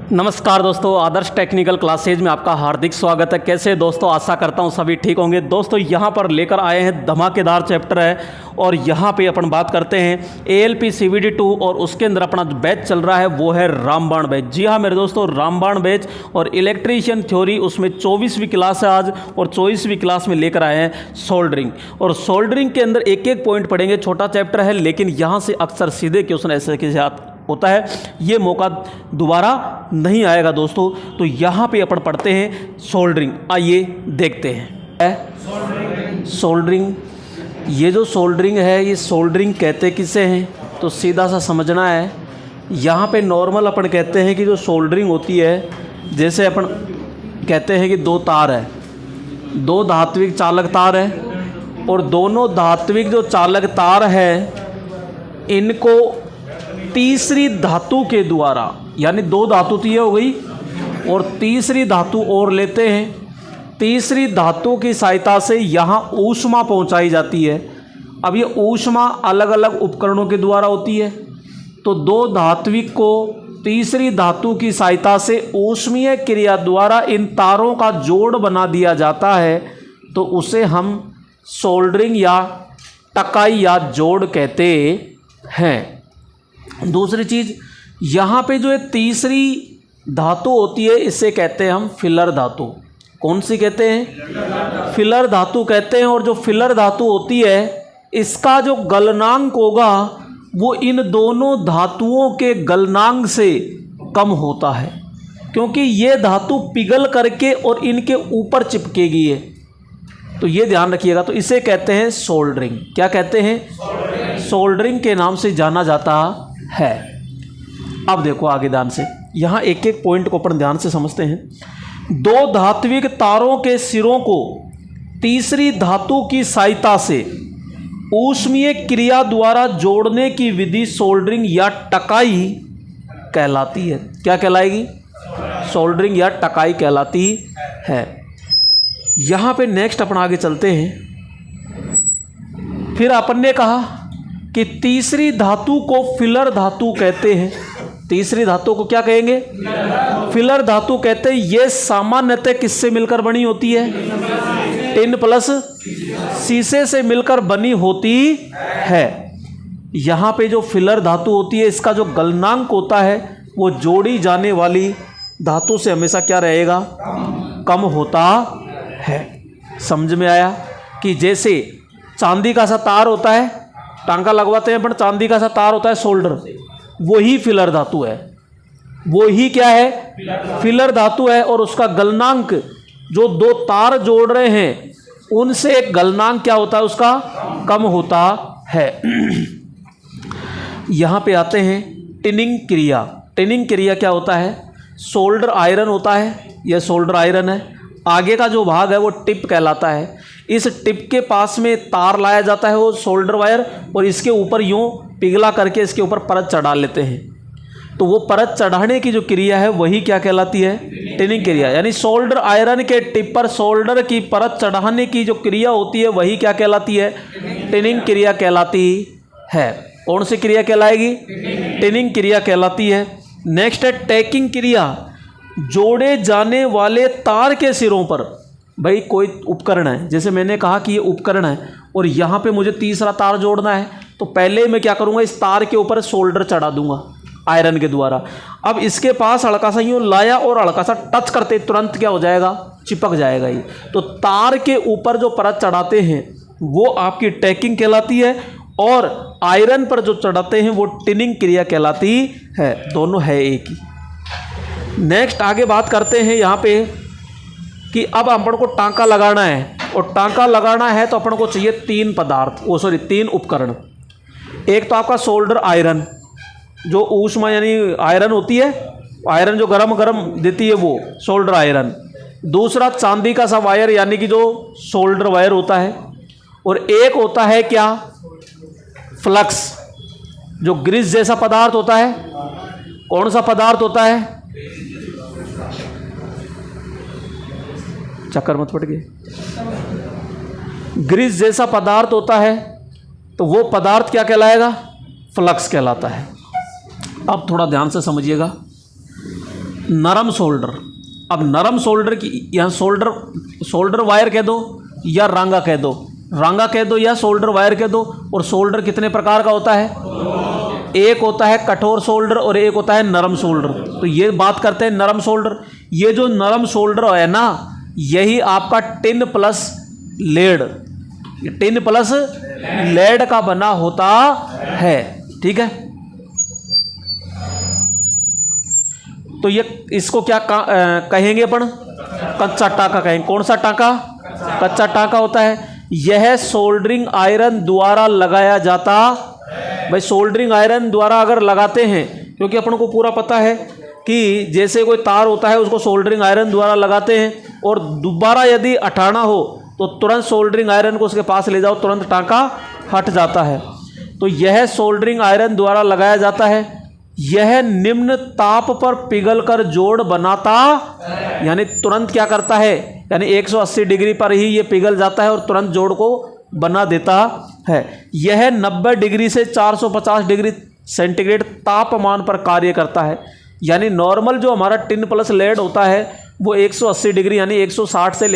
नमस्कार दोस्तों, आदर्श technical classes में आपका हार्दिक स्वागत है। कैसे दोस्तों, आशा करता हूँ सभी ठीक होंगे। दोस्तों यहाँ पर लेकर आए हैं धमाकेदार चैप्टर है और यहाँ पे अपन बात करते हैं ALP CVD 2 और उसके अंदर अपना जो बैच चल रहा है वो है रामबाण बैच। जी हाँ मेरे दोस्तों, रामबाण बैच और इलेक्ट्रीशियन थ्योरी, उसमें 24वीं क्लास है आज और 24वीं क्लास में लेकर आए हैं सोल्डरिंग। और सोल्डरिंग के अंदर एक एक पॉइंट पढ़ेंगे, छोटा चैप्टर है लेकिन यहाँ से अक्सर सीधे क्वेश्चन ऐसे के साथ होता है, ये मौका दोबारा नहीं आएगा दोस्तों। तो यहाँ पे अपन पढ़ते हैं सोल्डरिंग। आइए देखते हैं सोल्डरिंग। ये जो सोल्डरिंग है, ये सोल्डरिंग कहते किसे हैं तो सीधा सा समझना है। यहाँ पे नॉर्मल अपन कहते हैं कि जो सोल्डरिंग होती है, जैसे अपन कहते हैं कि दो तार है, दो धात्विक चालक तार है और दोनों धात्विक जो चालक तार है इनको तीसरी धातु के द्वारा, यानी दो धातु तो ये हो गई और तीसरी धातु और लेते हैं, तीसरी धातु की सहायता से यहाँ ऊष्मा पहुँचाई जाती है। अब ये ऊष्मा अलग अलग उपकरणों के द्वारा होती है, तो दो धात्विक को तीसरी धातु की सहायता से ऊष्मीय क्रिया द्वारा इन तारों का जोड़ बना दिया जाता है, तो उसे हम सोल्डरिंग या टकाई या जोड़ कहते हैं। दूसरी चीज़, यहाँ पे जो है तीसरी धातु होती है, इसे कहते हैं हम फिलर धातु। कौन सी कहते हैं? फिलर धातु कहते हैं। और जो फिलर धातु होती है, इसका जो गलनांक होगा वो इन दोनों धातुओं के गलनांक से कम होता है, क्योंकि ये धातु पिघल करके और इनके ऊपर चिपकेगी है। तो ये ध्यान रखिएगा। तो इसे कहते हैं सोल्डरिंग। क्या कहते हैं? सोल्डरिंग के नाम से जाना जाता है। अब देखो आगे ध्यान से, यहाँ एक एक पॉइंट को अपन ध्यान से समझते हैं। दो धात्विक तारों के सिरों को तीसरी धातु की सहायता से ऊष्मीय क्रिया द्वारा जोड़ने की विधि सोल्डरिंग या टकाई कहलाती है। क्या कहलाएगी? सोल्डरिंग या टकाई कहलाती है। यहाँ पे नेक्स्ट अपन आगे चलते हैं। फिर अपन ने कहा कि तीसरी धातु को फिलर धातु कहते हैं। तीसरी धातु को क्या कहेंगे? फिलर धातु कहते हैं। ये सामान्यतः किससे मिलकर बनी होती है? टिन प्लस शीशे से मिलकर बनी होती है। यहाँ पे जो फिलर धातु होती है, इसका जो गलनांक होता है वो जोड़ी जाने वाली धातु से हमेशा क्या रहेगा? कम होता है। समझ में आया? कि जैसे चांदी का सा तार होता है, टांका लगवाते हैं, पर चांदी का सा तार होता है सोल्डर, वही फिलर धातु है। वो ही क्या है? फिलर धातु है। और उसका गलनांक, जो दो तार जोड़ रहे हैं उनसे एक गलनांक क्या होता है? उसका कम होता है। यहाँ पे आते हैं टिनिंग क्रिया। टिनिंग क्रिया क्या होता है? सोल्डर आयरन होता है, यह सोल्डर आयरन है। आगे का जो भाग है वो टिप कहलाता है। इस टिप के पास में तार लाया जाता है, वो सोल्डर वायर, और इसके ऊपर यूँ पिघला करके इसके ऊपर परत चढ़ा लेते हैं। तो वो परत चढ़ाने की जो क्रिया है वही क्या कहलाती है? टिनिंग क्रिया। यानी सोल्डर आयरन के टिप पर सोल्डर की परत चढ़ाने की जो क्रिया होती है वही क्या कहलाती है? टिनिंग क्रिया कहलाती है। कौन सी क्रिया कहलाएगी? टिनिंग क्रिया कहलाती है। नेक्स्ट है टैकिंग क्रिया। जोड़े जाने वाले तार के सिरों पर, भाई कोई उपकरण है, जैसे मैंने कहा कि ये उपकरण है और यहाँ पे मुझे तीसरा तार जोड़ना है, तो पहले मैं क्या करूँगा? इस तार के ऊपर सोल्डर चढ़ा दूंगा आयरन के द्वारा। अब इसके पास हल्का सा यूँ लाया और हल्का सा टच करते तुरंत क्या हो जाएगा? चिपक जाएगा ये। तो तार के ऊपर जो परत चढ़ाते हैं वो आपकी टैकिंग कहलाती है, और आयरन पर जो चढ़ाते हैं वो टिनिंग क्रिया कहलाती है। दोनों है एक ही। नेक्स्ट आगे बात करते हैं यहाँ पे कि अब अपन को टांका लगाना है, और टांका लगाना है तो अपन को चाहिए तीन पदार्थ, तीन उपकरण। एक तो आपका सोल्डर आयरन, जो ऊष्मा यानी आयरन होती है, आयरन जो गरम गरम देती है वो सोल्डर आयरन। दूसरा चांदी का सा वायर, यानी कि जो सोल्डर वायर होता है। और एक होता है क्या? फ्लक्स, जो ग्रीस जैसा पदार्थ होता है। कौन सा पदार्थ होता है? चक्कर मत पड़ गए। ग्रीस जैसा पदार्थ होता है, तो वो पदार्थ क्या कहलाएगा? फ्लक्स कहलाता है। अब थोड़ा ध्यान से समझिएगा। नरम सोल्डर। अब नरम सोल्डर की यहाँ सोल्डर वायर कह दो या रांगा कह दो, रांगा कह दो या सोल्डर वायर कह दो। और सोल्डर कितने प्रकार का होता है? एक होता है कठोर सोल्डर और एक होता है नरम सोल्डर। तो ये बात करते हैं नरम सोल्डर। ये जो नरम सोल्डर है ना, यही आपका tin plus lead, tin plus lead का बना होता है। ठीक है, तो ये इसको क्या कहेंगे अपन? कच्चा टांका कहेंगे। कौन सा टांका? कच्चा टांका होता है। यह सोल्डरिंग आयरन द्वारा लगाया जाता, भाई सोल्डरिंग आयरन द्वारा अगर लगाते हैं, क्योंकि अपन को पूरा पता है कि जैसे कोई तार होता है उसको सोल्डरिंग आयरन द्वारा लगाते हैं, और दोबारा यदि हटाना हो तो तुरंत सोल्डरिंग आयरन को उसके पास ले जाओ, तुरंत टांका हट जाता है। तो यह सोल्डरिंग आयरन द्वारा लगाया जाता है। यह निम्न ताप पर पिघलकर जोड़ बनाता, यानी तुरंत क्या करता है, यानी 180 डिग्री पर ही ये पिघल जाता है और तुरंत जोड़ को बना देता है। यह 90 डिग्री से 450 डिग्री सेंटीग्रेड तापमान पर कार्य करता है। यानी नॉर्मल जो हमारा टिन प्लस लेड होता है वो 180 डिग्री यानी 160 से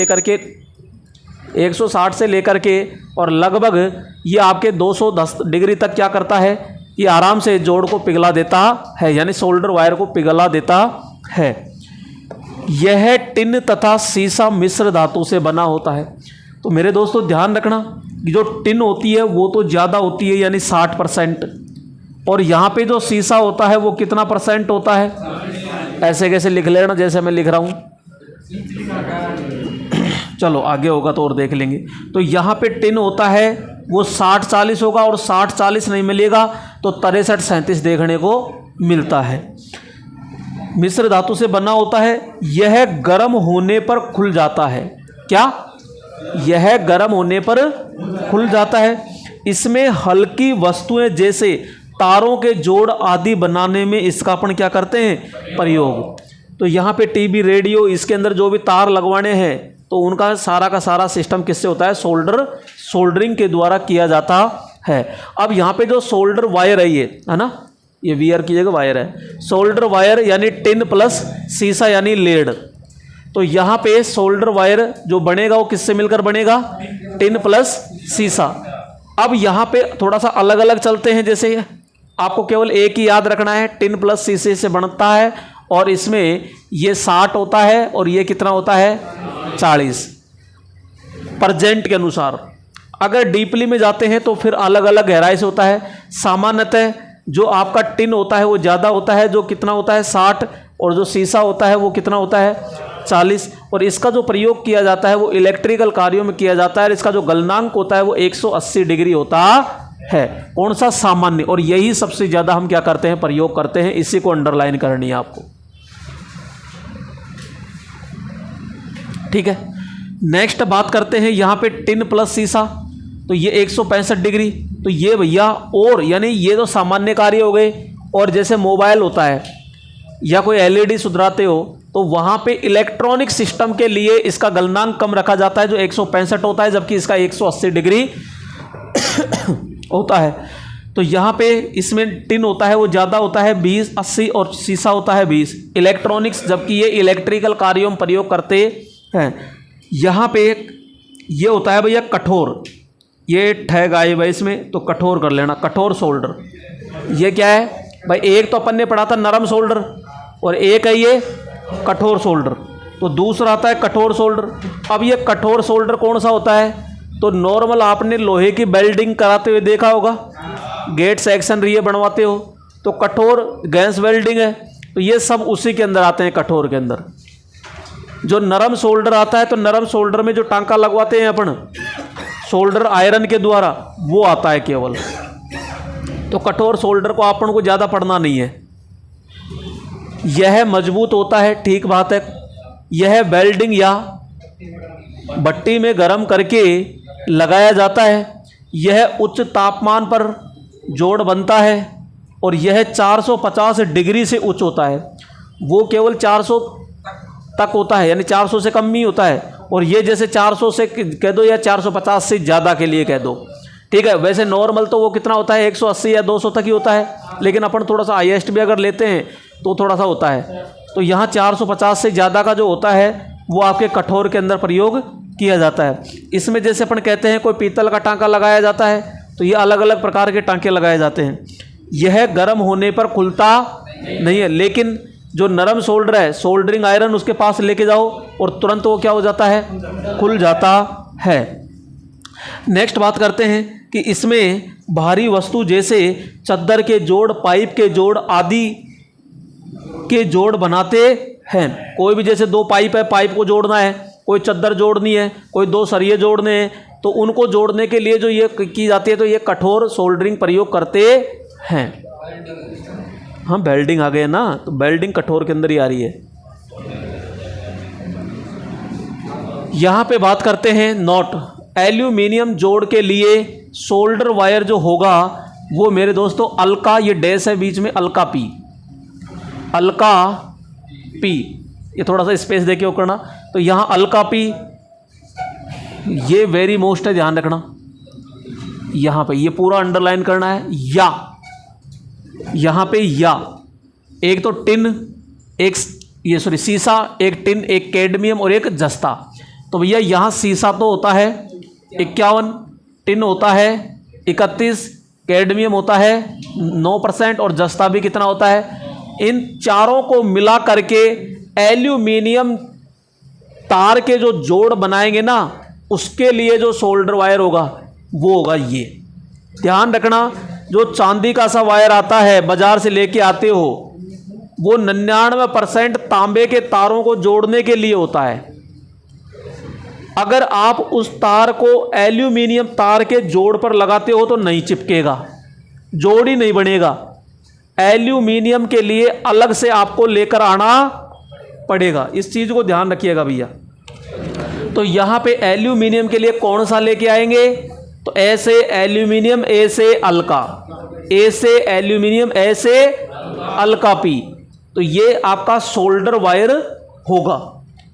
लेकर के और लगभग ये आपके 210 डिग्री तक क्या करता है, ये आराम से जोड़ को पिघला देता है, यानी सोल्डर वायर को पिघला देता है। यह टिन तथा सीसा मिश्र धातु से बना होता है। तो मेरे दोस्तों ध्यान रखना कि जो टिन होती है वो तो ज़्यादा होती है यानी 60%, और यहाँ पे जो सीसा होता है वो कितना % होता है? ऐसे कैसे लिख लेना जैसे मैं लिख रहा हूँ, चलो आगे होगा तो और देख लेंगे। तो यहाँ पे टिन होता है वो 60-40 होगा, और 60-40 नहीं मिलेगा तो 63-37 देखने को मिलता है। मिश्र धातु से बना होता है। यह गर्म होने पर खुल जाता है। क्या? यह गर्म होने पर खुल जाता है। इसमें हल्की वस्तुएं जैसे तारों के जोड़ आदि बनाने में इसका अपन क्या करते हैं? प्रयोग। तो यहाँ पे टीवी, रेडियो, इसके अंदर जो भी तार लगवाने हैं तो उनका सारा का सारा सिस्टम किससे होता है? सोल्डरिंग के द्वारा किया जाता है। अब यहाँ पे जो सोल्डर वायर है ये है ना, ये वियर की जगह वायर है, सोल्डर वायर यानी टिन प्लस सीसा यानी लेड। तो यहाँ पे सोल्डर वायर जो बनेगा वो किससे मिलकर बनेगा? टिन प्लस सीसा। अब यहाँ पे थोड़ा सा अलग अलग चलते हैं, जैसे आपको केवल एक ही याद रखना है, टिन प्लस सीसे से बनता है और इसमें ये 60 होता है और ये कितना होता है? 40 परसेंट के अनुसार। अगर डीपली में जाते हैं तो फिर अलग अलग गहराई से होता है। सामान्यतः जो आपका टिन होता है वो ज़्यादा होता है, जो कितना होता है? 60, और जो सीसा होता है वो कितना होता है? 40। और इसका जो प्रयोग किया जाता है वो इलेक्ट्रिकल कार्यों में किया जाता है, और इसका जो गलनांक होता है वो 180 डिग्री होता है। कौन सा? सामान्य। और यही सबसे ज़्यादा हम क्या करते हैं? प्रयोग करते हैं। इसी को अंडरलाइन करनी है आपको। ठीक है, नेक्स्ट बात करते हैं यहाँ पे टिन प्लस सीसा। तो ये 165 डिग्री। तो ये भैया, और यानी ये तो सामान्य कार्य हो गए। और जैसे मोबाइल होता है या कोई एलईडी सुधराते हो तो वहाँ पे इलेक्ट्रॉनिक सिस्टम के लिए इसका गलनांक कम रखा जाता है, जो 165 होता है, जबकि इसका 180 डिग्री होता है। तो यहाँ पे इसमें टिन होता है वो ज़्यादा होता है 20, 80, और सीसा होता है 20। इलेक्ट्रॉनिक्स, जबकि ये इलेक्ट्रिकल कार्यों में प्रयोग करते हैं। यहाँ पे ये होता है भैया कठोर, ये ठग आई भाई इसमें, तो कठोर कर लेना, कठोर सोल्डर। ये क्या है भाई? एक तो अपन ने पढ़ा था नरम सोल्डर, और एक है ये कठोर सोल्डर। तो दूसरा आता है कठोर सोल्डर। अब ये कठोर सोल्डर कौन सा होता है? तो नॉर्मल आपने लोहे की वेल्डिंग कराते हुए देखा होगा, गेट सेक्शन रिए बनवाते हो तो कठोर गैस वेल्डिंग है, तो ये सब उसी के अंदर आते हैं, कठोर के अंदर। जो नरम सोल्डर आता है, तो नरम सोल्डर में जो टांका लगवाते हैं अपन सोल्डर आयरन के द्वारा, वो आता है केवल। तो कठोर सोल्डर को अपन को ज़्यादा पढ़ना नहीं है। यह मजबूत होता है, ठीक बात है। यह वेल्डिंग या भट्टी में गर्म करके लगाया जाता है। यह उच्च तापमान पर जोड़ बनता है, और यह 450 डिग्री से उच्च होता है। वो केवल 400 तक होता है, यानी 400 से कम ही होता है। और ये जैसे 400 से कह दो या 450 से ज़्यादा के लिए कह दो, ठीक है। वैसे नॉर्मल तो वो कितना होता है? 180 या 200 तक ही होता है, लेकिन अपन थोड़ा सा हाईएस्ट भी अगर लेते हैं तो थोड़ा सा होता है। तो यहाँ 450 से ज़्यादा का जो होता है वो आपके कठोर के अंदर प्रयोग किया जाता है। इसमें जैसे अपन कहते हैं कोई पीतल का टांका लगाया जाता है, तो ये अलग अलग प्रकार के टांके लगाए जाते हैं। यह गर्म होने पर खुलता नहीं है, लेकिन जो नरम सोल्डर है, सोल्डरिंग आयरन उसके पास लेके जाओ और तुरंत वो क्या हो जाता है, खुल जाता है। नेक्स्ट बात करते हैं कि इसमें भारी वस्तु जैसे चद्दर के जोड़, पाइप के जोड़ आदि के जोड़ बनाते हैं। कोई भी जैसे 2 पाइप है, पाइप को जोड़ना है, कोई चद्दर जोड़नी है, कोई 2 सरिये जोड़ने हैं, तो उनको जोड़ने के लिए जो ये की जाती है, तो ये कठोर सोल्डरिंग प्रयोग करते हैं। हाँ, वेल्डिंग आ गए ना, तो वेल्डिंग कठोर के अंदर ही आ रही है। यहाँ पे बात करते हैं नॉट। एल्यूमिनियम जोड़ के लिए सोल्डर वायर जो होगा वो मेरे दोस्तों अल्का, ये डैश है बीच में, अल्का पी, अल्का पी, ये थोड़ा सा स्पेस देके वो करना। तो यहाँ अल्का पी, ये वेरी मोस्ट है, ध्यान रखना। यहाँ पे ये पूरा अंडरलाइन करना है। या यहाँ पे या, एक तो टिन, एक ये सॉरी सीसा, एक टिन, एक कैडमियम और एक जस्ता। तो भैया यहाँ सीसा तो होता है 51, टिन होता है 31, कैडमियम होता है 9% और जस्ता भी कितना होता है। इन चारों को मिला करके एल्यूमिनियम तार के जो जोड़ बनाएंगे ना, उसके लिए जो सोल्डर वायर होगा वो होगा ये। ध्यान रखना, जो चांदी का सा वायर आता है बाजार से लेके आते हो, वो 99% तांबे के तारों को जोड़ने के लिए होता है। अगर आप उस तार को एल्यूमिनियम तार के जोड़ पर लगाते हो तो नहीं चिपकेगा, जोड़ ही नहीं बनेगा। एल्यूमिनियम के लिए अलग से आपको लेकर आना पड़ेगा, इस चीज को ध्यान रखिएगा भैया। तो यहां पे एल्यूमिनियम के लिए कौन सा लेके आएंगे, तो ए से एल्यूमिनियम, ए से अल्का, ए से एल्यूमिनियम, ए से अल्का पी। तो ये आपका सोल्डर वायर होगा,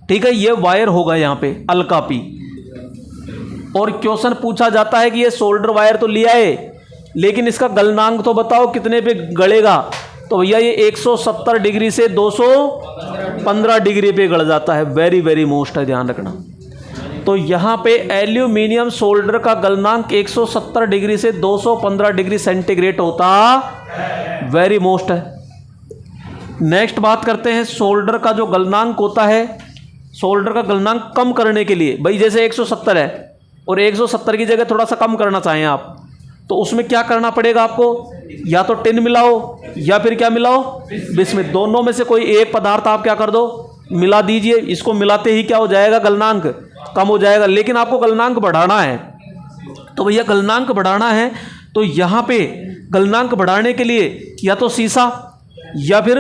ठीक है, ये वायर होगा यहाँ पे अल्का पी। और क्वेश्चन पूछा जाता है कि ये सोल्डर वायर तो लिया है, लेकिन इसका गलनांक तो बताओ कितने पे गड़ेगा। तो भैया ये 170 डिग्री से 215 डिग्री पे गड़ जाता है। वेरी वेरी मोस्ट है, ध्यान रखना। तो यहाँ पे एल्यूमिनियम सोल्डर का गलनांक 170 डिग्री से 215 डिग्री सेंटीग्रेड होता, वेरी मोस्ट है। नेक्स्ट बात करते हैं सोल्डर का जो गलनांक होता है, सोल्डर का गलनांक कम करने के लिए, भाई जैसे 170 है और 170 की जगह थोड़ा सा कम करना चाहें आप, तो उसमें क्या करना पड़ेगा आपको, या तो टिन मिलाओ या फिर क्या मिलाओ, बिस्मिथ। दोनों में से कोई एक पदार्थ आप क्या कर दो, मिला दीजिए। इसको मिलाते ही क्या हो जाएगा, गलनांक कम हो जाएगा। लेकिन आपको गलनांक बढ़ाना है, तो भैया गलनांक बढ़ाना है तो यहाँ पे गलनांक बढ़ाने के लिए या तो सीसा या फिर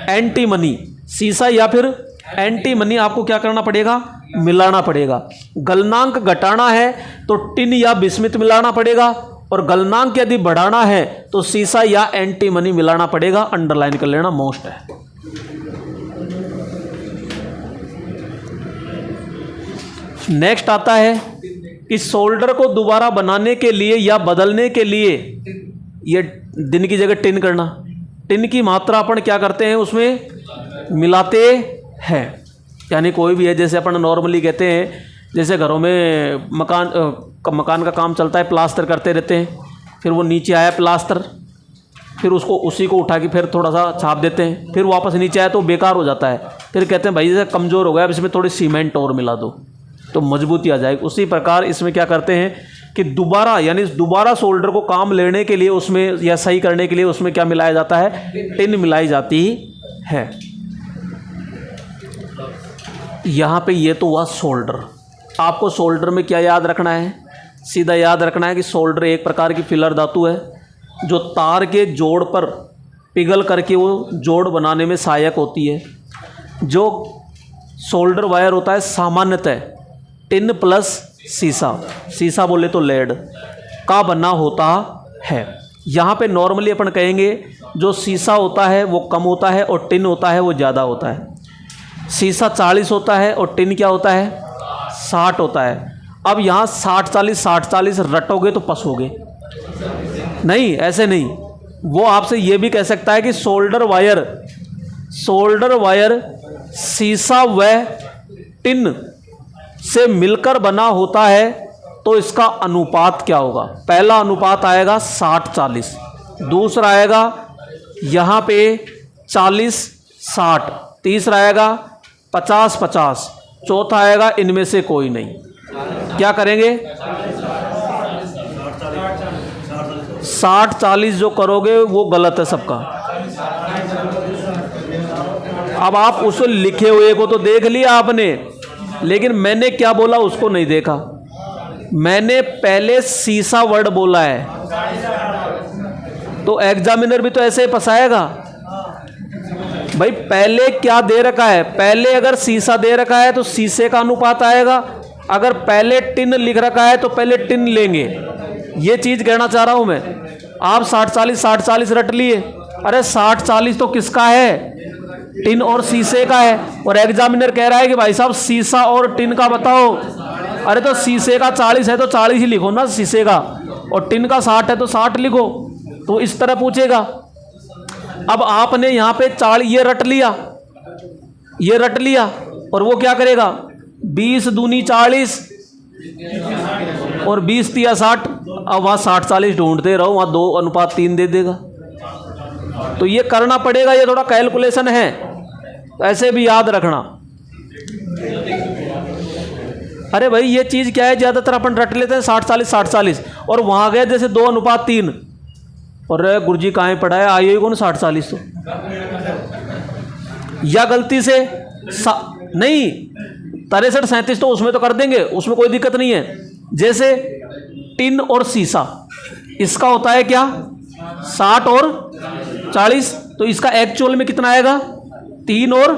एंटीमनी, सीसा या फिर एंटीमनी आपको क्या करना पड़ेगा, मिलाना पड़ेगा। गलनांक घटाना है तो टिन या बिस्मिथ मिलाना पड़ेगा, और गलनांक यदि बढ़ाना है तो सीसा या एंटीमनी मिलाना पड़ेगा। अंडरलाइन कर लेना, मोस्ट है। नेक्स्ट आता है कि सोल्डर को दोबारा बनाने के लिए या बदलने के लिए, ये दिन की जगह टिन करना, टिन की मात्रा अपन क्या करते हैं उसमें मिलाते हैं। यानी कोई भी है, जैसे अपन नॉर्मली कहते हैं, जैसे घरों में मकान का काम चलता है, प्लास्टर करते रहते हैं, फिर वो नीचे आया प्लास्टर, फिर उसको उसी को उठा के फिर थोड़ा सा छाप देते हैं, फिर वापस नीचे आया तो बेकार हो जाता है, फिर कहते हैं भाई जैसे कमज़ोर हो गया, अब इसमें थोड़ी सीमेंट और मिला दो तो मजबूती आ जाएगी। उसी प्रकार इसमें क्या करते हैं कि दोबारा, यानी दोबारा सोल्डर को काम लेने के लिए उसमें, या सही करने के लिए उसमें क्या मिलाया जाता है, टिन मिलाई जाती है। यहाँ पे ये तो हुआ सोल्डर। आपको सोल्डर में क्या याद रखना है, सीधा याद रखना है कि सोल्डर एक प्रकार की फिलर धातु है जो तार के जोड़ पर पिघल करके वो जोड़ बनाने में सहायक होती है। जो सोल्डर वायर होता है सामान्यतः टिन प्लस सीसा, सीसा बोले तो लेड का बना होता है। यहाँ पे नॉर्मली अपन कहेंगे जो सीसा होता है वो कम होता है और टिन होता है वो ज़्यादा होता है। सीसा 40 होता है और टिन क्या होता है, 60 होता है। अब यहाँ 60-40 रटोगे तो पसोगे नहीं, ऐसे नहीं। वो आपसे ये भी कह सकता है कि सोल्डर वायर सोल्डर वायर सीसा व टिन से मिलकर बना होता है तो इसका अनुपात क्या होगा? पहला अनुपात आएगा 60-40, दूसरा आएगा यहाँ पे 40-60, तीसरा आएगा 50-50, चौथा आएगा इनमें से कोई नहीं। क्या करेंगे? 60-40 जो करोगे वो गलत है सबका। अब आप उस लिखे हुए को तो देख लिया आपने, लेकिन मैंने क्या बोला उसको नहीं देखा। मैंने पहले सीसा वर्ड बोला है, तो एग्जामिनर भी तो ऐसे ही फंसाएगा भाई। पहले क्या दे रखा है? पहले अगर सीसा दे रखा है तो सीसे का अनुपात आएगा, अगर पहले टिन लिख रखा है तो पहले टिन लेंगे। ये चीज कहना चाह रहा हूं मैं। आप 60-40 रट लिए। अरे 60-40 तो किसका है? टिन और शीशे का है। और एग्जामिनर कह रहा है कि भाई साहब सीसा और टिन का बताओ। अरे तो शीशे का 40 है तो 40 ही लिखो ना शीशे का, और टिन का 60 है तो 60 लिखो। तो इस तरह पूछेगा। अब आपने यहाँ पे 40 ये रट लिया, और वो क्या करेगा? 20 दूनी 40 और 20 तिया 60। अब वहाँ 60-40 ढूंढते रहो, वहाँ 2:3 दे देगा। तो ये करना पड़ेगा, ये थोड़ा कैलकुलेशन है, ऐसे भी याद रखना। अरे भाई ये चीज़ क्या है, ज़्यादातर अपन रट लेते हैं 60-40 और वहाँ गए जैसे 2:3, और गुरुजी कहाँ पढ़ा है, आइए कौन 60-40 तो, या गलती से नहीं 63-37 तो उसमें तो कर देंगे, उसमें कोई दिक्कत नहीं है। जैसे टिन और सीसा, इसका होता है क्या 60 और 40, तो इसका एक्चुअल में कितना आएगा 3 और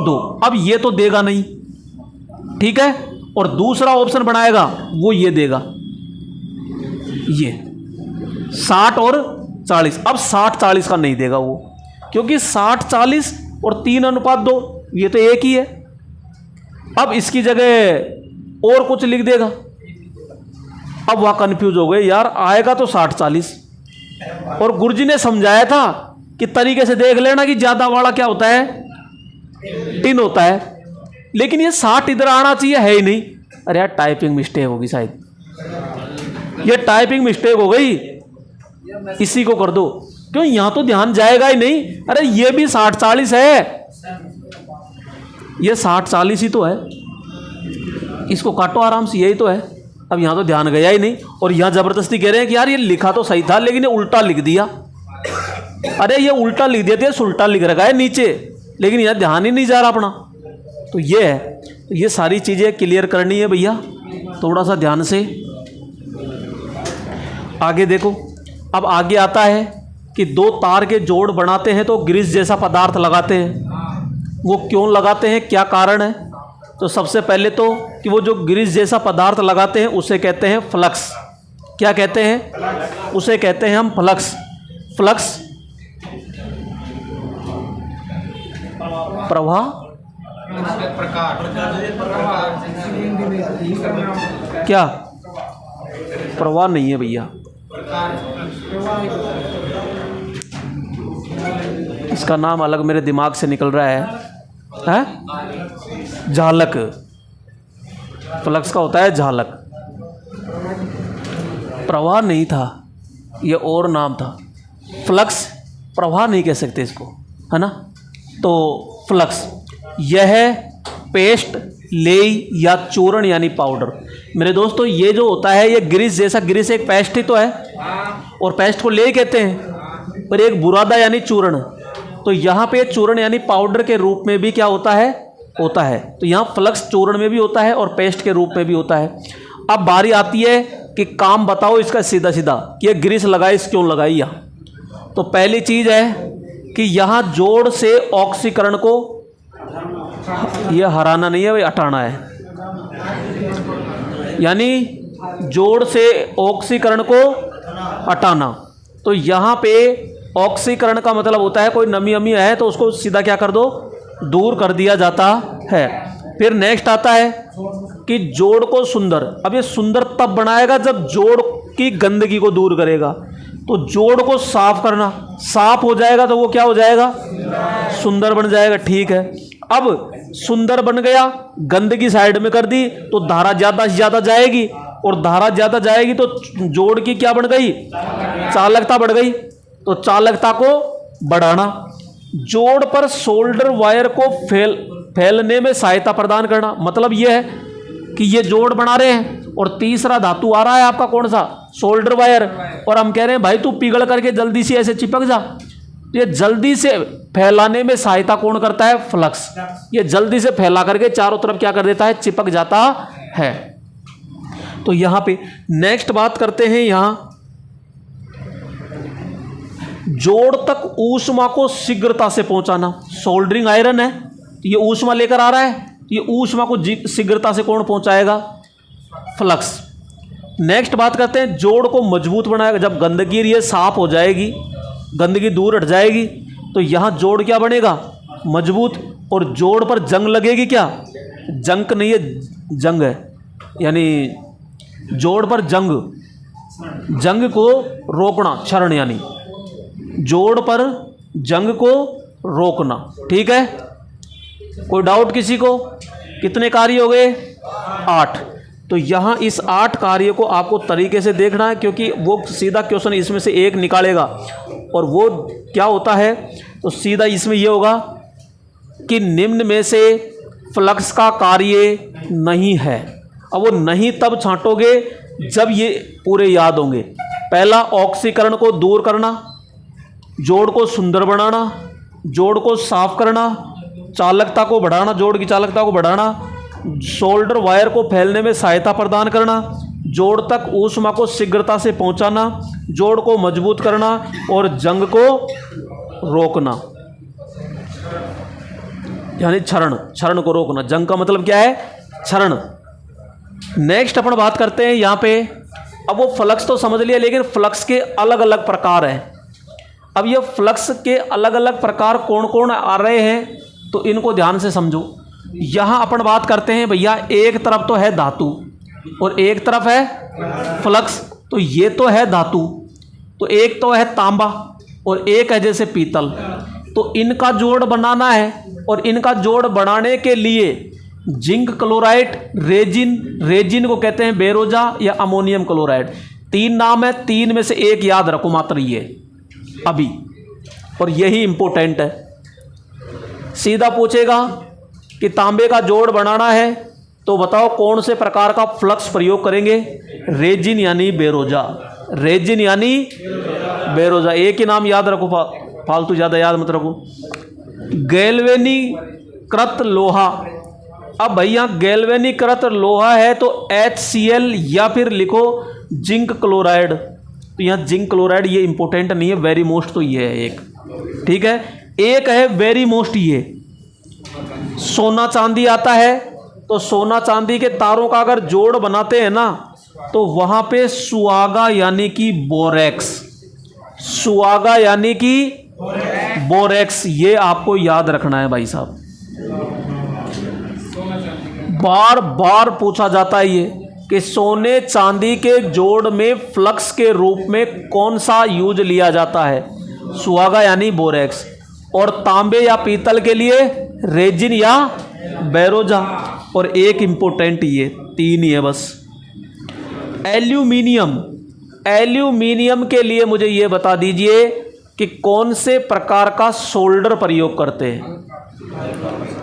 2। अब ये तो देगा नहीं, ठीक है, और दूसरा ऑप्शन बनाएगा वो ये देगा, ये 60 और 40। अब 60-40 का नहीं देगा वो, क्योंकि 60-40 और 3:2 ये तो एक ही है। अब इसकी जगह और कुछ लिख देगा। अब वह कंफ्यूज हो गए, यार आएगा तो 60-40, और गुरुजी ने समझाया था कि तरीके से देख लेना कि ज्यादा वाला क्या होता है, टिन होता है, लेकिन ये 60 इधर आना चाहिए, है ही नहीं। अरे यार टाइपिंग मिस्टेक होगी शायद, ये टाइपिंग मिस्टेक हो गई, इसी को कर दो, क्यों यहां तो ध्यान जाएगा ही नहीं। अरे ये भी 60-40 है, ये 60-40 ही तो है, इसको काटो आराम से, यही तो है। अब यहां तो ध्यान गया ही नहीं, और यहां जबरदस्ती कह रहे हैं कि यार ये लिखा तो सही था लेकिन ये उल्टा लिख दिया। अरे ये उल्टा लिख दिया था, उल्टा लिख रखा है नीचे, लेकिन यहां ध्यान ही नहीं जा रहा अपना। तो ये है, तो ये सारी चीजें क्लियर करनी है भैया, थोड़ा सा ध्यान से आगे देखो। अब आगे आता है कि 2 तार के जोड़ बनाते हैं तो ग्रीस जैसा पदार्थ लगाते हैं। वो क्यों लगाते हैं, क्या कारण है? तो सबसे पहले तो कि वो जो ग्रीस जैसा पदार्थ लगाते हैं उसे कहते हैं फ्लक्स। क्या कहते हैं? उसे कहते हैं हम फ्लक्स। फ्लक्स प्रवाह, क्या प्रवाह नहीं है भैया, इसका नाम अलग मेरे दिमाग से निकल रहा है? झालक। फ्लक्स का होता है झालक, प्रवाह नहीं था, ये और नाम था। फ्लक्स प्रवाह नहीं कह सकते इसको, है ना। तो फ्लक्स यह पेस्ट, लेई या चूर्ण यानी पाउडर। मेरे दोस्तों ये जो होता है ये ग्रीस जैसा, ग्रीस एक पेस्ट ही तो है, और पेस्ट को लेई कहते हैं, और एक बुरादा यानी चूर्ण। तो यहाँ पे चूर्ण यानी पाउडर के रूप में भी क्या होता है, होता है। तो यहाँ फ्लक्स चूर्ण में भी होता है और पेस्ट के रूप में भी होता है। अब बारी आती है कि काम बताओ इसका सीधा सीधा, कि ये ग्रीस लगाई क्यों लगाई यहाँ। तो पहली चीज है कि यहाँ जोड़ से ऑक्सीकरण को, ये हराना नहीं है भाई, हटाना है, यानी जोड़ से ऑक्सीकरण को हटाना। तो यहाँ पे ऑक्सीकरण का मतलब होता है कोई नमी अमी है तो उसको सीधा क्या कर दो, दूर कर दिया जाता है। फिर नेक्स्ट आता है कि जोड़ को सुंदर। अब ये सुंदर तब बनाएगा जब जोड़ की गंदगी को दूर करेगा। तो जोड़ को साफ करना, साफ हो जाएगा तो वो क्या हो जाएगा, सुंदर बन जाएगा, ठीक है। अब सुंदर बन गया, गंदगी साइड में कर दी तो धारा ज़्यादा से ज़्यादा जाएगी, और धारा ज़्यादा जाएगी तो जोड़ की क्या बढ़ गई, चालकता बढ़ गई। तो चालकता को बढ़ाना, जोड़ पर सोल्डर वायर को फैलने में सहायता प्रदान करना। मतलब यह है कि ये जोड़ बना रहे हैं और तीसरा धातु आ रहा है आपका कौन सा, सोल्डर वायर, और हम कह रहे हैं भाई तू पिघल करके जल्दी से ऐसे चिपक जा। ये जल्दी से फैलाने में सहायता कौन करता है, फ्लक्स। ये जल्दी से फैला करके चारों तरफ क्या कर देता है, चिपक जाता है। तो यहां पे नेक्स्ट बात करते हैं, यहां जोड़ तक ऊष्मा को शीघ्रता से पहुंचाना। सोल्डरिंग आयरन है तो ये ऊष्मा लेकर आ रहा है, ये ऊष्मा को शीघ्रता से कौन पहुंचाएगा, फ्लक्स। नेक्स्ट बात करते हैं, जोड़ को मजबूत बनाएगा। जब गंदगी ये साफ हो जाएगी, गंदगी दूर हट जाएगी, तो यहाँ जोड़ क्या बनेगा, मजबूत। और जोड़ पर जंग लगेगी, क्या जंग नहीं है, जंग है, यानी जोड़ पर जंग को रोकना, क्षरण, यानी जोड़ पर जंग को रोकना, ठीक है। कोई डाउट किसी को, कितने कार्य हो गए, 8। तो यहाँ इस 8 कार्य को आपको तरीके से देखना है, क्योंकि वो सीधा क्वेश्चन इसमें से एक निकालेगा, और वो क्या होता है, तो सीधा इसमें ये होगा कि निम्न में से फ्लक्स का कार्य नहीं है। अब वो नहीं तब छांटोगे जब ये पूरे याद होंगे। पहला, ऑक्सीकरण को दूर करना, जोड़ को सुंदर बनाना, जोड़ को साफ करना, चालकता को बढ़ाना, जोड़ की चालकता को बढ़ाना, सोल्डर वायर को फैलने में सहायता प्रदान करना, जोड़ तक ऊष्मा को शीघ्रता से पहुंचाना, जोड़ को मजबूत करना, और जंग को रोकना, यानी क्षरण को रोकना। जंग का मतलब क्या है, क्षरण। नेक्स्ट अपन बात करते हैं यहाँ पे, अब वो फ्लक्स तो समझ लिया, लेकिन फ्लक्स के अलग अलग प्रकार हैं। अब ये फ्लक्स के अलग अलग प्रकार कौन कौन आ रहे हैं, तो इनको ध्यान से समझो। यहाँ अपन बात करते हैं भैया, एक तरफ तो है धातु और एक तरफ है फ्लक्स। तो ये तो है धातु, तो एक तो है तांबा और एक है जैसे पीतल। तो इनका जोड़ बनाना है, और इनका जोड़ बनाने के लिए जिंक क्लोराइड, रेजिन को कहते हैं बेरोजा या अमोनियम क्लोराइड। 3 नाम है, 3 में से एक याद रखो मात्र ये अभी, और यही इंपॉर्टेंट है। सीधा पूछेगा कि तांबे का जोड़ बनाना है तो बताओ कौन से प्रकार का फ्लक्स प्रयोग करेंगे, रेजिन यानी बेरोजा, रेजिन यानी बेरोजा। एक ही नाम याद रखो, फालतू ज़्यादा याद मत रखो। गैल्वेनीकृत लोहा, अब भैया गैल्वेनीकृत लोहा है तो HCl या फिर लिखो जिंक क्लोराइड। तो यहाँ जिंक क्लोराइड ये इंपॉर्टेंट नहीं है, वेरी मोस्ट तो ये है एक, ठीक है। एक है वेरी मोस्ट ये। सोना चांदी आता है तो सोना चांदी के तारों का अगर जोड़ बनाते हैं ना, तो वहाँ पे सुआगा यानी कि बोरेक्स, सुआगा यानी कि बोरेक्स, ये आपको याद रखना है भाई साहब। बार बार पूछा जाता है ये कि सोने चांदी के जोड़ में फ्लक्स के रूप में कौन सा यूज लिया जाता है, सुआगा यानी बोरेक्स, और तांबे या पीतल के लिए रेजिन या बेरोजा, और एक इंपॉर्टेंट ये 3 ही है बस। एल्यूमिनियम, एल्यूमिनियम के लिए मुझे ये बता दीजिए कि कौन से प्रकार का सोल्डर प्रयोग करते हैं।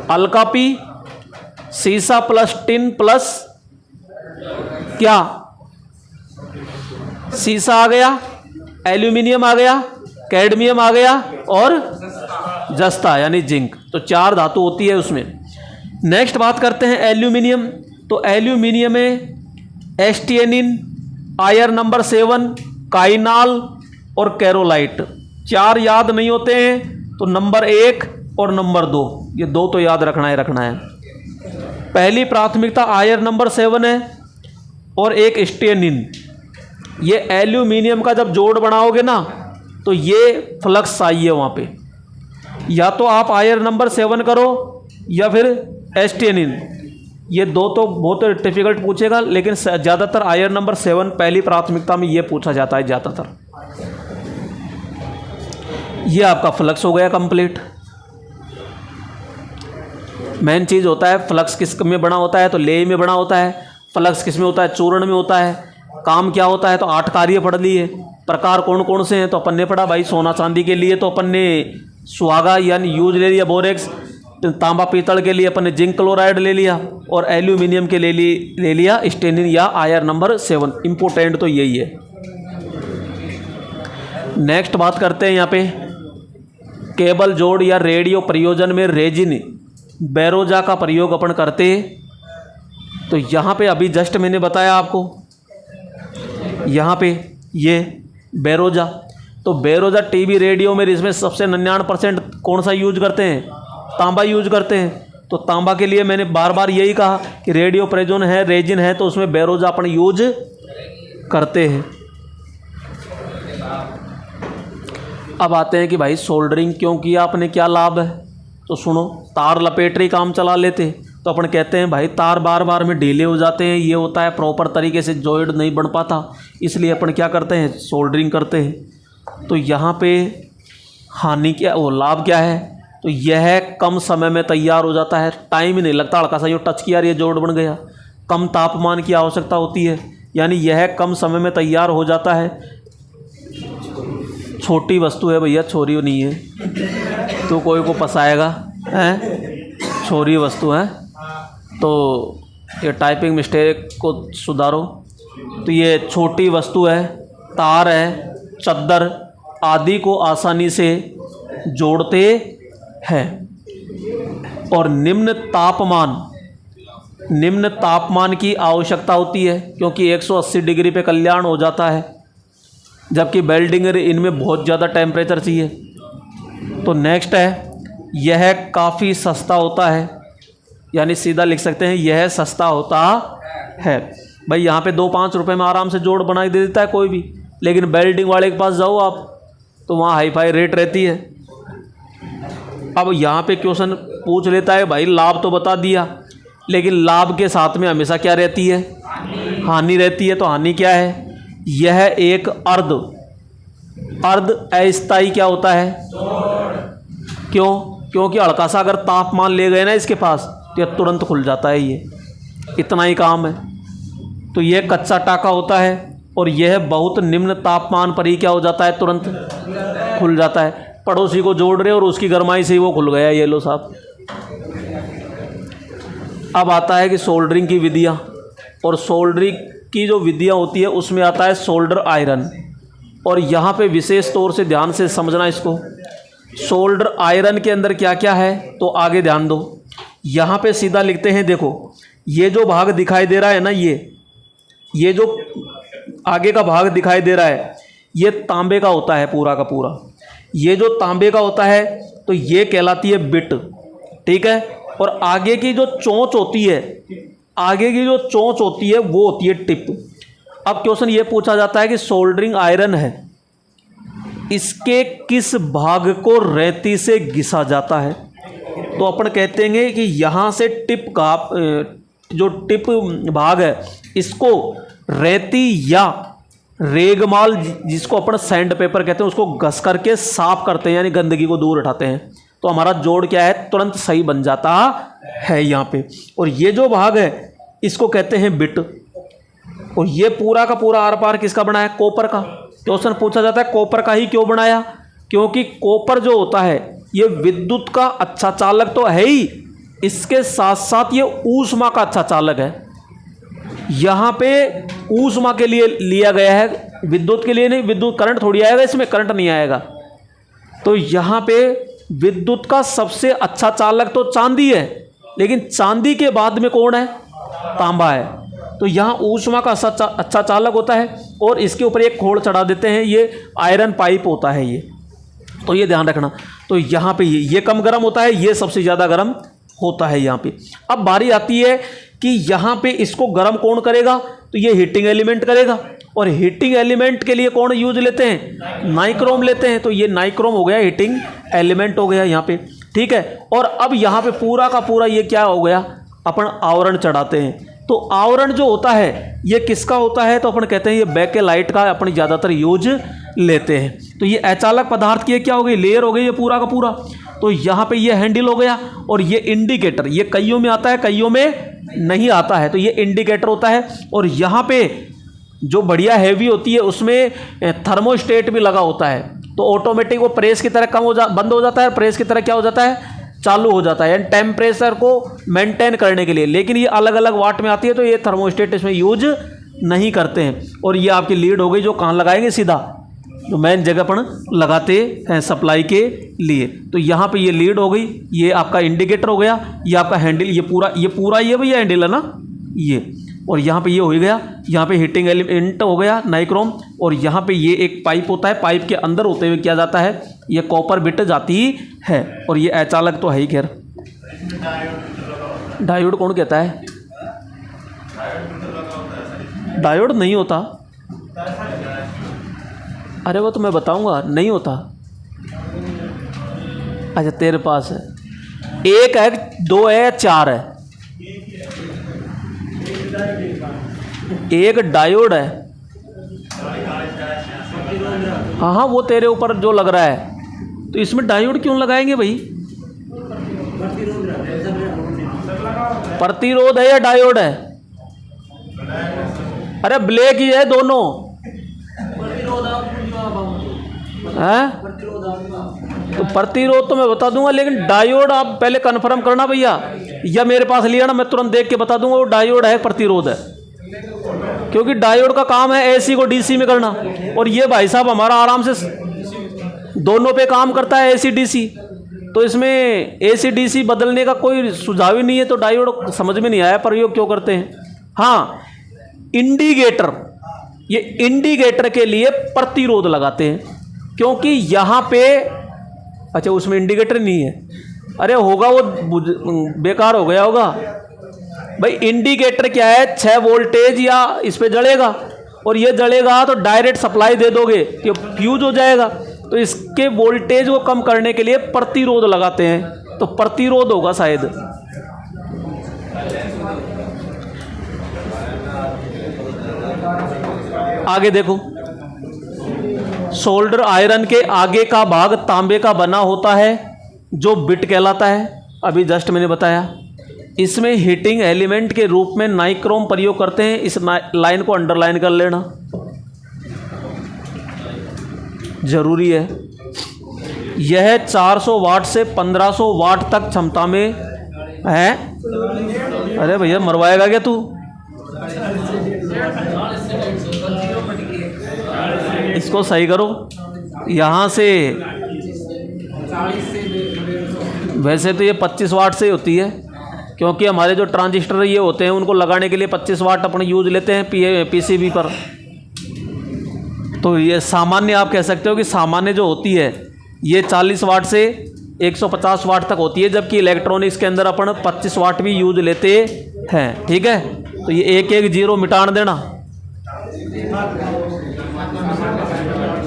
अल्कापी, सीसा प्लस टिन प्लस क्या, सीसा आ गया, एल्यूमिनियम आ गया, कैडमियम आ गया, और जस्ता यानी जिंक। तो 4 धातु होती है उसमें। नेक्स्ट बात करते हैं एल्यूमिनियम। तो एल्यूमिनियम में एस्टियनिन, आयरन नंबर 7, काइनाल और कैरोलाइट। 4 याद नहीं होते हैं तो नंबर 1 और नंबर 2, ये 2 तो याद रखना है। पहली प्राथमिकता आयरन नंबर 7 है और एक एस्टियनिन। ये एल्यूमिनियम का जब जोड़ बनाओगे ना तो ये फ्लक्स चाहिए वहाँ पे, या तो आप आयरन नंबर 7 करो या फिर एस्टियनिन। ये 2 तो बहुत डिफिकल्ट पूछेगा, लेकिन ज़्यादातर आयरन नंबर 7 पहली प्राथमिकता में ये पूछा जाता है ज़्यादातर। ये आपका फ्लक्स हो गया कंप्लीट। मेन चीज़ होता है फ्लक्स किस में बना होता है, तो लेय में बना होता है। फ्लक्स किस में होता है, चूर्ण में होता है। काम क्या होता है, तो 8 कार्य पढ़ लिए। प्रकार कौन कौन से हैं, तो अपन ने पढ़ा भाई सोना चांदी के लिए तो अपन ने सुहागा यानी यूज ले लिया बोरेक्स, तांबा पीतल के लिए अपन ने जिंक क्लोराइड ले लिया, और एल्यूमिनियम के ले लिया स्टेनिन या आयरन नंबर 7। इम्पोर्टेंट तो यही है। नेक्स्ट बात करते हैं यहाँ पे केबल जोड़ या रेडियो प्रयोजन में रेजिन बेरोजा का प्रयोग अपन करते हैं। तो यहाँ पे अभी जस्ट मैंने बताया आपको, यहाँ पे ये बेरोजा, तो बेरोजा टीवी रेडियो में इसमें सबसे 99% कौन सा यूज करते हैं, तांबा यूज करते हैं। तो तांबा के लिए मैंने बार बार यही कहा कि रेडियो प्रयोजन है, रेजिन है, तो उसमें बेरोजा अपन यूज करते हैं। अब आते हैं कि भाई सोल्डरिंग क्यों किया आपने, क्या लाभ है। तो सुनो, तार लपेटरी काम चला लेते तो अपन कहते हैं भाई तार बार बार में ढीले हो जाते हैं, ये होता है प्रॉपर तरीके से जॉइंट नहीं बन पाता, इसलिए अपन क्या करते हैं, सोल्डरिंग करते हैं। तो यहाँ पे हानि क्या, वो लाभ क्या है, तो यह कम समय में तैयार हो जाता है, टाइम ही नहीं लगता, हल्का सा यूँ टच किया ये जोड़ बन गया। कम तापमान की आवश्यकता होती है, यानी यह कम समय में तैयार हो जाता है। छोटी वस्तु है भैया, छोरी नहीं है तो कोई को फंसाएगा हैं, छोरी वस्तु है। तो ये टाइपिंग मिस्टेक को सुधारो। तो ये छोटी वस्तु है, तार है, चद्दर आदि को आसानी से जोड़ते हैं। और निम्न तापमान की आवश्यकता होती है, क्योंकि 180 डिग्री पे कल्याण हो जाता है, जबकि वेल्डिंग इनमें बहुत ज़्यादा टेम्परेचर चाहिए। तो नेक्स्ट है, यह काफ़ी सस्ता होता है, यानी सीधा लिख सकते हैं यह सस्ता होता है। भाई यहाँ पे 2-5 रुपए में आराम से जोड़ बनाई दे देता है कोई भी, लेकिन वेल्डिंग वाले के पास जाओ आप तो वहाँ हाई फाई रेट रहती है। अब यहाँ पे क्वेश्चन पूछ लेता है भाई लाभ तो बता दिया, लेकिन लाभ के साथ में हमेशा क्या रहती है, हानि रहती है। तो हानि क्या है, यह एक अर्ध अस्थायी क्या होता है, क्यों, क्योंकि हल्का सा अगर तापमान ले गए ना इसके पास तो यह तुरंत खुल जाता है, ये इतना ही काम है। तो यह कच्चा टाका होता है, और यह बहुत निम्न तापमान पर ही क्या हो जाता है, तुरंत खुल जाता है। पड़ोसी को जोड़ रहे और उसकी गरमाई से ही वो खुल गया, ये लो साहब। अब आता है कि सोल्डरिंग की विधियाँ, और सोल्डरिंग की जो विधियाँ होती है उसमें आता है सोल्डर आयरन। और यहाँ पे विशेष तौर से ध्यान से समझना इसको, सोल्डर आयरन के अंदर क्या क्या है, तो आगे ध्यान दो। यहाँ पे सीधा लिखते हैं, देखो ये जो भाग दिखाई दे रहा है ना, ये जो आगे का भाग दिखाई दे रहा है, ये तांबे का होता है पूरा का पूरा। ये जो तांबे का होता है तो ये कहलाती है बिट, ठीक है। और आगे की जो चोंच होती है, वो होती है टिप। अब क्वेश्चन ये पूछा जाता है कि सोल्डरिंग आयरन है, इसके किस भाग को रेती से घिसा जाता है। तो अपन कहते हैं कि यहाँ से टिप का जो टिप भाग है, इसको रेती या रेगमाल, जिसको अपन सैंड पेपर कहते हैं, उसको घस करके साफ करते हैं, यानी गंदगी को दूर हटाते हैं। तो हमारा जोड़ क्या है, तुरंत सही बन जाता है यहाँ पे। और ये जो भाग है इसको कहते हैं बिट। और ये पूरा का पूरा आर पार किसका बना है, कॉपर का। क्वेश्चन पूछा जाता है कॉपर का ही क्यों बनाया, क्योंकि कॉपर जो होता है ये विद्युत का अच्छा चालक तो है ही, इसके साथ साथ ये ऊष्मा का अच्छा चालक है। यहाँ पे ऊष्मा के लिए लिया गया है, विद्युत के लिए नहीं। विद्युत करंट थोड़ी आएगा इसमें, करंट नहीं आएगा। तो यहाँ पे विद्युत का सबसे अच्छा चालक तो चांदी है, लेकिन चांदी के बाद में कौन है, तांबा है। तो यहाँ ऊष्मा का अच्छा चालक होता है। और इसके ऊपर एक खोल चढ़ा देते हैं, ये आयरन पाइप होता है ये, तो ये ध्यान रखना। तो यहाँ पे ये कम गर्म होता है, ये सबसे ज़्यादा गर्म होता है यहाँ पे। अब बारी आती है कि यहाँ पे इसको गर्म कौन करेगा, तो ये हीटिंग एलिमेंट करेगा। और हीटिंग एलिमेंट के लिए कौन यूज लेते हैं, नाइक्रोम लेते हैं। तो ये नाइक्रोम हो गया, हीटिंग एलिमेंट हो गया यहाँ पे, ठीक है। और अब यहाँ पे पूरा का पूरा ये क्या हो गया, अपन आवरण चढ़ाते हैं। तो आवरण जो होता है ये किसका होता है, तो अपन कहते हैं ये बैकेलाइट का अपन ज़्यादातर यूज लेते हैं। तो ये अचालक पदार्थ की क्या हो गई, लेयर हो गई ये पूरा का पूरा। तो यहाँ पे ये हैंडल हो गया और ये इंडिकेटर, ये कईयों में आता है कईयों में नहीं आता है, तो ये इंडिकेटर होता है। और यहाँ पे जो बढ़िया हैवी होती है उसमें थर्मोस्टेट भी लगा होता है, तो ऑटोमेटिक वो प्रेस की तरह बंद हो जाता है, प्रेस की तरह क्या हो जाता है, चालू हो जाता है, यानी टेम्परेचर को मेंटेन करने के लिए। लेकिन ये अलग अलग वाट में आती है, तो ये थर्मोस्टेट इसमें यूज नहीं करते हैं। और ये आपकी लीड हो गई जो कहाँ लगाएंगे, सीधा जो मेन जगह पर लगाते हैं सप्लाई के लिए। तो यहाँ पे ये लीड हो गई, ये आपका इंडिकेटर हो गया, ये आपका हैंडल, ये पूरा ये भैया हैंडल है ना ये। और यहाँ पे ये हो गया, यहाँ पे हीटिंग एलिमेंट हो गया नाइक्रोम। और यहाँ पे ये एक पाइप होता है, पाइप के अंदर होते हुए क्या जाता है, ये कॉपर बिट जाती है। और ये अचालक तो है ही, खैर डायोड कौन कहता है, डायोड नहीं होता, अरे वो तो मैं बताऊंगा, नहीं होता। अच्छा तेरे पास है, एक है, दो है, चार है, एक डायोड है। हाँ हाँ वो तेरे ऊपर जो लग रहा है, तो इसमें डायोड क्यों लगाएंगे भाई, प्रतिरोध है या डायोड है, अरे ब्लैक ही है दोनों है, तो प्रतिरोध तो मैं बता दूंगा, लेकिन डायोड आप पहले कंफर्म करना भैया, या मेरे पास लिया ना मैं तुरंत देख के बता दूंगा वो डायोड है प्रतिरोध है, क्योंकि डायोड का काम है एसी को डीसी में करना। और ये भाई साहब हमारा आराम से दोनों पे काम करता है, एसी डीसी, तो इसमें एसी डीसी बदलने का कोई सुझाव ही नहीं है। तो डायोड समझ में नहीं आया प्रयोग क्यों करते हैं। हाँ इंडिकेटर, ये इंडिकेटर के लिए प्रतिरोध लगाते हैं, क्योंकि यहाँ पे अच्छा उसमें इंडिकेटर नहीं है, अरे होगा वो बेकार हो गया होगा भाई। इंडिकेटर क्या है, 6 वोल्टेज या इस पे जलेगा, और ये जलेगा तो डायरेक्ट सप्लाई दे दोगे कि फ्यूज हो जाएगा, तो इसके वोल्टेज को कम करने के लिए प्रतिरोध लगाते हैं, तो प्रतिरोध होगा शायद। आगे देखो, सोल्डर आयरन के आगे का भाग तांबे का बना होता है जो बिट कहलाता है, अभी जस्ट मैंने बताया। इसमें हीटिंग एलिमेंट के रूप में नाइक्रोम प्रयोग करते हैं, इस लाइन को अंडरलाइन कर लेना जरूरी है। यह 400 वाट से 1500 वाट तक क्षमता में है। अरे भैया मरवाएगा क्या तू, इसको सही करो यहाँ से। वैसे तो ये 25 वाट से होती है, क्योंकि हमारे जो ट्रांजिस्टर ये होते हैं उनको लगाने के लिए 25 वाट अपन यूज लेते हैं पीसीबी पर। तो ये सामान्य आप कह सकते हो कि सामान्य जो होती है ये 40 वाट से 150 वाट तक होती है, जबकि इलेक्ट्रॉनिक्स के अंदर अपन 25 वाट भी यूज लेते हैं। ठीक है, तो ये एक एक जीरो मिटान देना।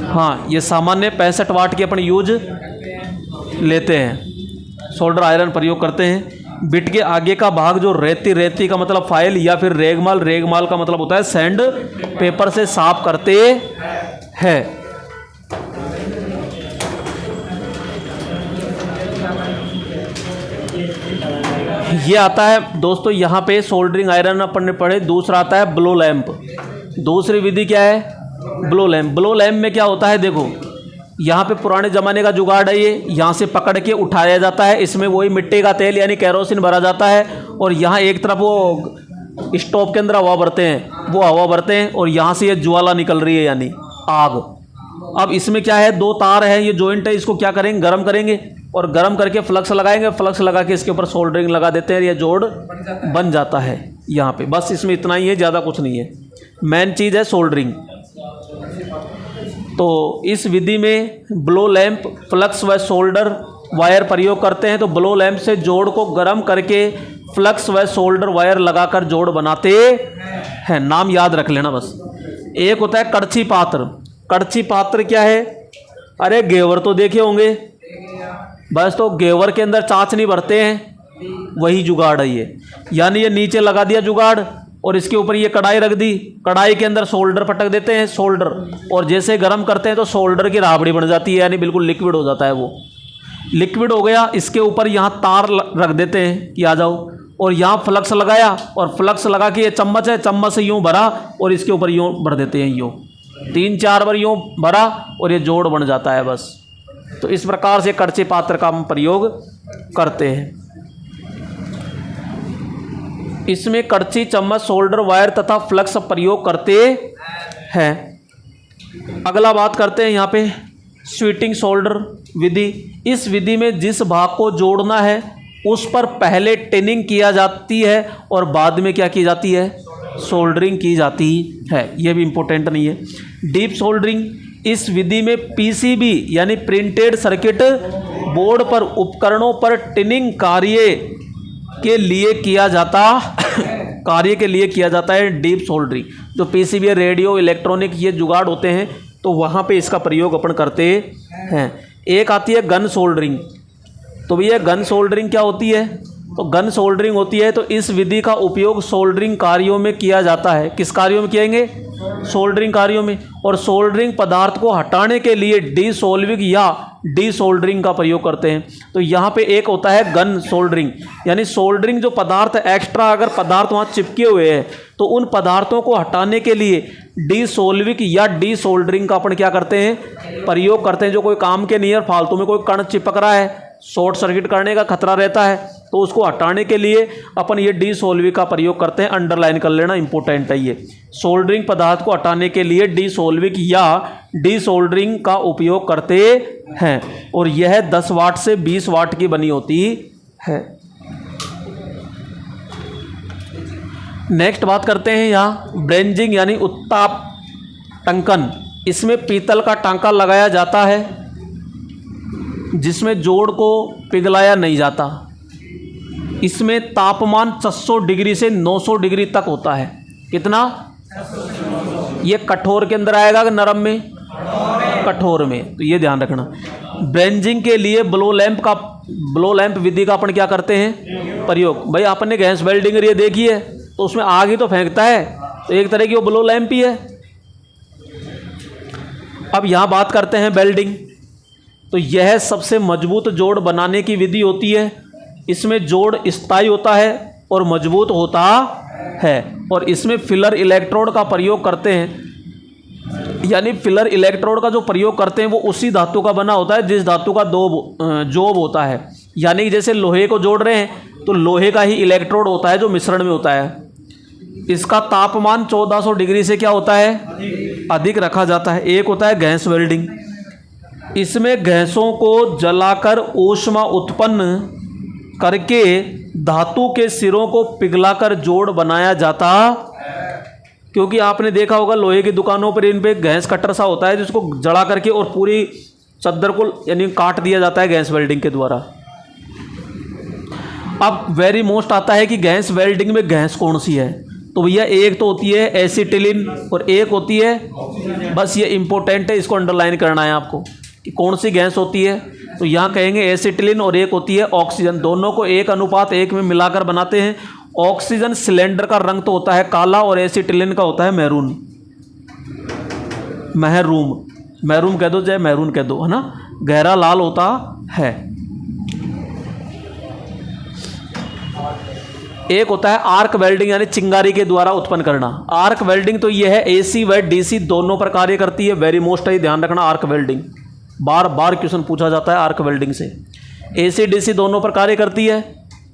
हाँ ये सामान्य 65 वाट की अपन यूज लेते हैं, सोल्डर आयरन प्रयोग करते हैं। बिट के आगे का भाग जो रेती का मतलब फाइल, या फिर रेगमाल का मतलब होता है सैंड पेपर से साफ करते हैं। ये आता है दोस्तों यहाँ पे सोल्डरिंग आयरन अपन ने पढ़े। दूसरा आता है ब्लो लैंप। दूसरी विधि क्या है, ब्लो लैंप। ब्लो लैंप में क्या होता है, देखो यहाँ पे पुराने ज़माने का जुगाड़ है, ये यहाँ से पकड़ के उठाया जाता है, इसमें वही मिट्टी का तेल यानी केरोसिन भरा जाता है, और यहाँ एक तरफ वो स्टोव के अंदर हवा भरते हैं, वो हवा भरते हैं, और यहाँ से ये ज्वाला निकल रही है यानी आग। अब इसमें क्या है, 2 तार है, ये जॉइंट है, इसको क्या करेंगे, गर्म करेंगे, और गर्म करके फ्लक्स लगाएंगे, फ्लक्स लगा के इसके ऊपर सोल्डरिंग लगा देते हैं, ये जोड़ बन जाता है यहाँ पे। बस इसमें इतना ही है, ज़्यादा कुछ नहीं है। मेन चीज़ है सोल्डरिंग। तो इस विधि में ब्लो लैंप फ्लक्स व सोल्डर वायर प्रयोग करते हैं। तो ब्लो लैंप से जोड़ को गर्म करके फ्लक्स व सोल्डर वायर लगाकर जोड़ बनाते हैं। नाम याद रख लेना बस। एक होता है कड़छी पात्र। कड़छी पात्र क्या है, अरे घेवर तो देखे होंगे, बस तो घेवर के अंदर चाशनी भरते हैं, वही जुगाड़ है ये। यानी ये नीचे लगा दिया जुगाड़, और इसके ऊपर ये कढ़ाई रख दी, कढ़ाई के अंदर सोल्डर पटक देते हैं, सोल्डर, और जैसे गर्म करते हैं तो सोल्डर की राबड़ी बन जाती है, यानी बिल्कुल लिक्विड हो जाता है वो। लिक्विड हो गया, इसके ऊपर यहाँ तार रख देते हैं कि आ जाओ, और यहाँ फ्लक्स लगाया, और फ्लक्स लगा के ये चम्मच है, चम्मच से यूँ भरा और इसके ऊपर यूँ भर देते हैं, यूँ 3-4 बार यूँ भरा और ये जोड़ बन जाता है बस। तो इस प्रकार से कड़छी पात्र का हम प्रयोग करते हैं। इसमें कड़छी, चम्मच, सोल्डर, वायर तथा फ्लक्स प्रयोग करते हैं। अगला बात करते हैं यहाँ पे स्वीटिंग सोल्डर विधि। इस विधि में जिस भाग को जोड़ना है उस पर पहले टिनिंग किया जाती है और बाद में क्या की जाती है, सोल्डरिंग की जाती है। यह भी इम्पोर्टेंट नहीं है। डीप सोल्डरिंग, इस विधि में पीसीबी यानी प्रिंटेड सर्किट बोर्ड पर उपकरणों पर टिनिंग कार्य के लिए किया जाता है डीप सोल्डरिंग। जो पीसीबी, रेडियो, इलेक्ट्रॉनिक ये जुगाड़ होते हैं तो वहाँ पे इसका प्रयोग अपन करते हैं। एक आती है गन सोल्डरिंग। तो भैया गन सोल्डरिंग क्या होती है? तो गन सोल्डरिंग होती है तो इस विधि का उपयोग सोल्डरिंग कार्यों में किया जाता है। किस कार्यों में किएंगे? सोल्डरिंग कार्यों में। और सोल्डरिंग पदार्थ को हटाने के लिए डीसोल्विंग या डीसोल्डरिंग का प्रयोग करते हैं। तो यहाँ पे एक होता है गन सोल्डरिंग, यानी सोल्डरिंग जो पदार्थ एक्स्ट्रा अगर पदार्थ वहाँ चिपके हुए हैं तो उन पदार्थों को हटाने के लिए डीसोल्विंग या डीसोल्डरिंग का अपन क्या करते हैं, प्रयोग करते हैं। जो कोई काम के नहीं है, फालतू में कोई कण चिपक रहा है, शॉर्ट सर्किट करने का खतरा रहता है, तो उसको हटाने के लिए अपन ये डीसोल्विंग का प्रयोग करते हैं। अंडरलाइन कर लेना, इंपॉर्टेंट है ये। सोल्डरिंग पदार्थ को हटाने के लिए डीसोल्विंग या डीसोल्डरिंग का उपयोग करते हैं और यह 10 वाट से 20 वाट की बनी होती है। नेक्स्ट बात करते हैं यहाँ ब्रेंजिंग यानी उत्ताप टंकन। इसमें पीतल का टांका लगाया जाता है जिसमें जोड़ को पिघलाया नहीं जाता। इसमें तापमान 600 डिग्री से 900 डिग्री तक होता है। कितना? ये कठोर के अंदर आएगा कि नरम में? कठोर में। तो ये ध्यान रखना। ब्रेंजिंग के लिए ब्लो लैंप विधि का अपन क्या करते हैं, प्रयोग। भाई आपने गैस वेल्डिंग ये देखी है तो उसमें आग ही तो फेंकता है, तो एक तरह की वो ब्लो लैंप ही है। अब यहाँ बात करते हैं वेल्डिंग। तो यह सबसे मजबूत जोड़ बनाने की विधि होती है। इसमें जोड़ स्थायी होता है और मजबूत होता है और इसमें फिलर इलेक्ट्रोड का प्रयोग करते हैं। यानी फिलर इलेक्ट्रोड का जो प्रयोग करते हैं वो उसी धातु का बना होता है जिस धातु का जोब होता है। यानी कि जैसे लोहे को जोड़ रहे हैं तो लोहे का ही इलेक्ट्रोड होता है जो मिश्रण में होता है। इसका तापमान 1400 डिग्री से क्या होता है, अधिक रखा जाता है। एक होता है गैस वेल्डिंग। इसमें गैसों को जलाकर ऊष्मा उत्पन्न करके धातु के सिरों को पिघलाकर जोड़ बनाया जाता। क्योंकि आपने देखा होगा लोहे की दुकानों पर इन पे गैस कटर सा होता है जिसको जला करके और पूरी चद्दर को यानी काट दिया जाता है गैस वेल्डिंग के द्वारा। अब वेरी मोस्ट आता है कि गैस वेल्डिंग में गैस कौन सी है? तो भैया एक तो होती है एसिटिलीन और एक होती है, बस ये इंपॉर्टेंट है, इसको अंडरलाइन करना है आपको कि कौन सी गैस होती है। तो यहाँ कहेंगे एसिटिलीन और एक होती है ऑक्सीजन। दोनों को 1:1 में मिलाकर बनाते हैं। ऑक्सीजन सिलेंडर का रंग तो होता है काला और एसिटिलीन का होता है मैरून, मैरून कह दो चाहे मैरून कह दो, है ना, गहरा लाल होता है। एक होता है आर्क वेल्डिंग यानी चिंगारी के द्वारा उत्पन्न करना। आर्क वेल्डिंग तो यह है एसी व डीसी दोनों पर कार्य करती है। वेरी मोस्ट है, ध्यान रखना। आर्क वेल्डिंग बार बार क्वेश्चन पूछा जाता है आर्क वेल्डिंग से। एसी डीसी दोनों पर कार्य करती है।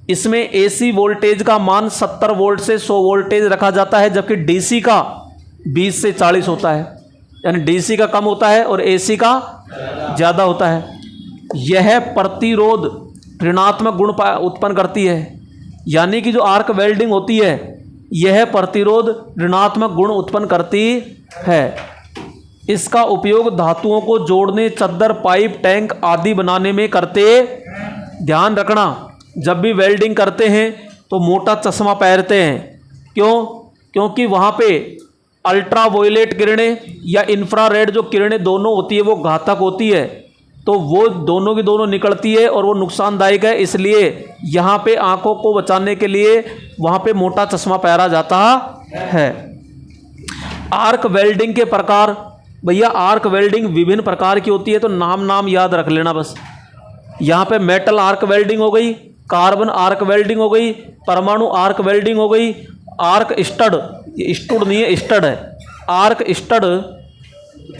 इसमें एसी वोल्टेज का मान 70 वोल्ट से 100 वोल्टेज रखा जाता है, जबकि डीसी का 20 से 40 होता है। यानी डीसी का कम होता है और एसी का ज़्यादा होता है। यह प्रतिरोध ऋणात्मक गुण उत्पन्न करती है। यानी कि जो आर्क वेल्डिंग होती है यह प्रतिरोध ऋणात्मक गुण उत्पन्न करती है। इसका उपयोग धातुओं को जोड़ने, चद्दर, पाइप, टैंक आदि बनाने में करते। ध्यान रखना, जब भी वेल्डिंग करते हैं तो मोटा चश्मा पहनते हैं। क्यों? क्योंकि वहाँ पे अल्ट्रावायलेट किरणें या इंफ्रारेड जो किरणें दोनों होती है वो घातक होती है, तो वो दोनों की दोनों निकलती है और वो नुकसानदायक है। इसलिए यहाँ पे आंखों को बचाने के लिए वहाँ पे मोटा चश्मा पहना जाता है। आर्क वेल्डिंग के प्रकार, भैया आर्क वेल्डिंग विभिन्न प्रकार की होती है, तो नाम याद रख लेना बस। यहाँ पे मेटल आर्क वेल्डिंग हो गई, कार्बन आर्क वेल्डिंग हो गई, परमाणु आर्क वेल्डिंग हो गई, आर्क स्टड, ये स्टड नहीं है स्टड है, आर्क स्टड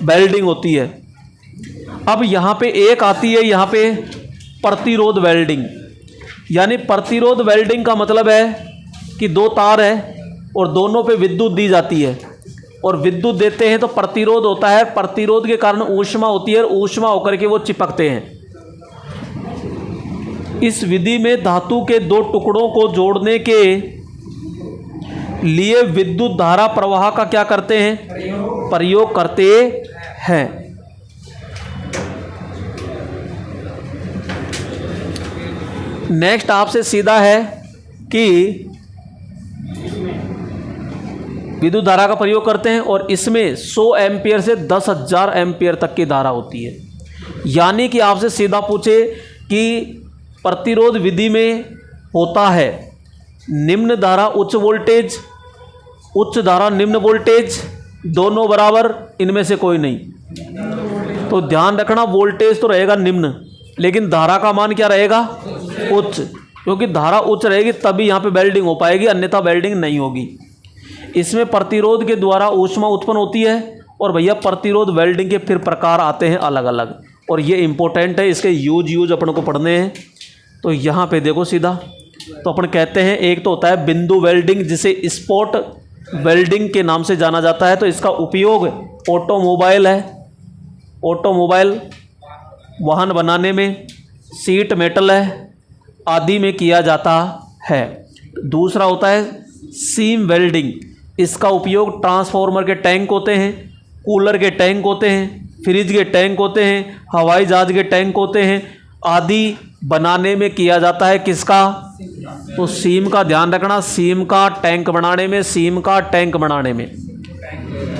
वेल्डिंग होती है। अब यहाँ पे एक आती है यहाँ पे प्रतिरोध वेल्डिंग, यानी प्रतिरोध वेल्डिंग का मतलब है कि दो तार है और दोनों पे विद्युत दी जाती है और विद्युत देते हैं तो प्रतिरोध होता है, प्रतिरोध के कारण ऊष्मा होती है और ऊष्मा होकर के वो चिपकते हैं। इस विधि में धातु के दो टुकड़ों को जोड़ने के लिए विद्युत धारा प्रवाह का क्या करते हैं, प्रयोग करते हैं। नेक्स्ट आपसे सीधा है कि विद्युत धारा का प्रयोग करते हैं और इसमें 100 एम्पियर से 10,000 एम्पियर तक की धारा होती है। यानी कि आपसे सीधा पूछे कि प्रतिरोध विधि में होता है निम्न धारा उच्च वोल्टेज, उच्च धारा निम्न वोल्टेज, दोनों बराबर, इनमें से कोई नहीं। तो ध्यान रखना वोल्टेज तो रहेगा निम्न, लेकिन धारा का मान क्या रहेगा, उच्च, क्योंकि धारा उच्च रहेगी तभी यहाँ पे वेल्डिंग हो पाएगी, अन्यथा वेल्डिंग नहीं होगी। इसमें प्रतिरोध के द्वारा ऊष्मा उत्पन्न होती है और भैया प्रतिरोध वेल्डिंग के फिर प्रकार आते हैं अलग अलग, और ये इंपॉर्टेंट है, इसके यूज अपन को पढ़ने हैं। तो यहाँ पे देखो सीधा, तो अपन कहते हैं एक तो होता है बिंदु वेल्डिंग जिसे स्पॉट वेल्डिंग के नाम से जाना जाता है। तो इसका उपयोग ऑटोमोबाइल है, ऑटोमोबाइल वाहन बनाने में, सीट मेटल है आदि में किया जाता है। दूसरा होता है सीम वेल्डिंग, इसका उपयोग ट्रांसफार्मर के टैंक होते हैं, कूलर के टैंक होते हैं, फ्रिज के टैंक होते हैं, हवाई जहाज के टैंक होते हैं आदि बनाने में किया जाता है। किसका, तो सीम का ध्यान रखना, सीम का टैंक बनाने में, सीम का टैंक बनाने में,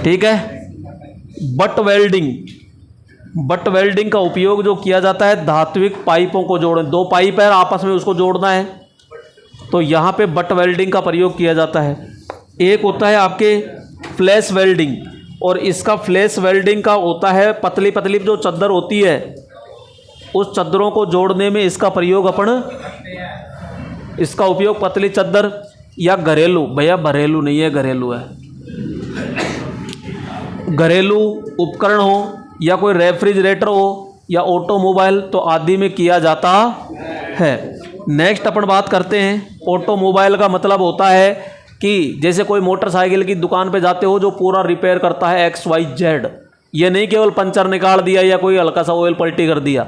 ठीक है। बट वेल्डिंग, बट वेल्डिंग का उपयोग जो किया जाता है धात्विक पाइपों को जोड़ने, दो पाइप है आपस में उसको जोड़ना है, तो यहाँ पे बट वेल्डिंग का प्रयोग किया जाता है। एक होता है आपके फ्लैश वेल्डिंग, और इसका फ्लैश वेल्डिंग का होता है पतली पतली जो चद्दर होती है उस चद्दरों को जोड़ने में इसका प्रयोग इसका उपयोग पतली चद्दर या घरेलू, भैया घरेलू नहीं है, घरेलू है, घरेलू उपकरण हो या कोई रेफ्रिजरेटर हो या ऑटोमोबाइल तो आदि में किया जाता है। नेक्स्ट अपन बात करते हैं ऑटोमोबाइल का मतलब होता है कि जैसे कोई मोटरसाइकिल की दुकान पे जाते हो जो पूरा रिपेयर करता है XYZ, ये नहीं केवल पंचर निकाल दिया या कोई हल्का सा ऑयल पलटी कर दिया,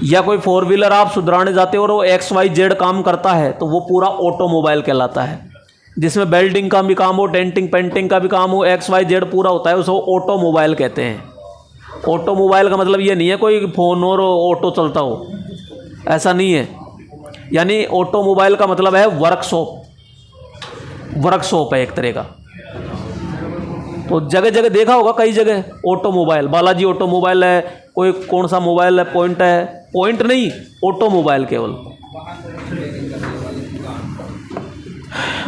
या कोई 4 व्हीलर आप सुधराने जाते हो और वो XYZ काम करता है तो वो पूरा ऑटोमोबाइल कहलाता है। जिसमें वेल्डिंग का भी काम हो, डेंटिंग पेंटिंग का भी काम हो, XYZ पूरा होता है, उसको ऑटोमोबाइल कहते हैं। ऑटोमोबाइल का मतलब ये नहीं है कोई फोन और ऑटो चलता हो, ऐसा नहीं है। यानी ऑटोमोबाइल का मतलब है वर्कशॉप, वर्कशॉप है एक तरह का। तो जगह जगह देखा होगा, कई जगह ऑटोमोबाइल, बालाजी ऑटोमोबाइल है, कोई कौन सा मोबाइल है, पॉइंट है, पॉइंट नहीं ऑटोमोबाइल केवल।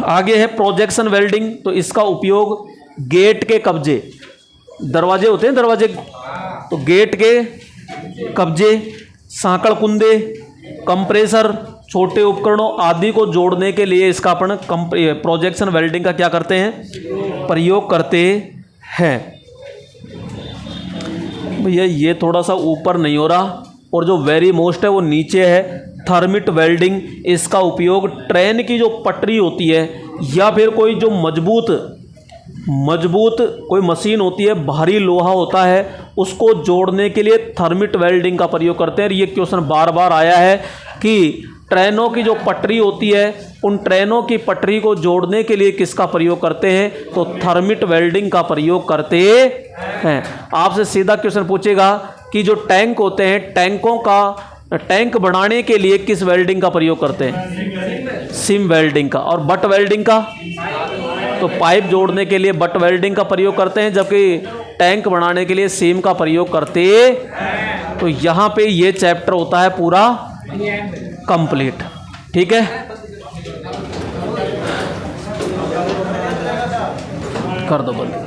आगे है प्रोजेक्शन वेल्डिंग, तो इसका उपयोग गेट के कब्जे, दरवाजे होते हैं दरवाजे, तो गेट के कब्जे, सांकड़ कुंदे, कंप्रेसर, छोटे उपकरणों आदि को जोड़ने के लिए इसका अपन प्रोजेक्शन वेल्डिंग का क्या करते हैं, प्रयोग करते हैं। भैया ये थोड़ा सा ऊपर नहीं हो रहा, और जो वेरी मोस्ट है वो नीचे है, थर्मिट वेल्डिंग। इसका उपयोग ट्रेन की जो पटरी होती है या फिर कोई जो मजबूत कोई मशीन होती है, भारी लोहा होता है, उसको जोड़ने के लिए थर्मिट वेल्डिंग का प्रयोग करते हैं। ये क्वेश्चन बार बार आया है कि ट्रेनों की जो पटरी होती है उन ट्रेनों की पटरी को जोड़ने के लिए किसका प्रयोग करते हैं, तो थर्मिट वेल्डिंग का प्रयोग करते हैं। आपसे सीधा क्वेश्चन पूछेगा कि जो टैंक होते हैं, टैंकों का टैंक बनाने के लिए किस वेल्डिंग का प्रयोग करते हैं, सिम वेल्डिंग का। और बट वेल्डिंग का, तो पाइप जोड़ने के लिए बट वेल्डिंग का प्रयोग करते हैं, जबकि टैंक बनाने के लिए सीम का प्रयोग करते। तो यहाँ पे ये चैप्टर होता है पूरा कंप्लीट, ठीक है। कर दो बंद।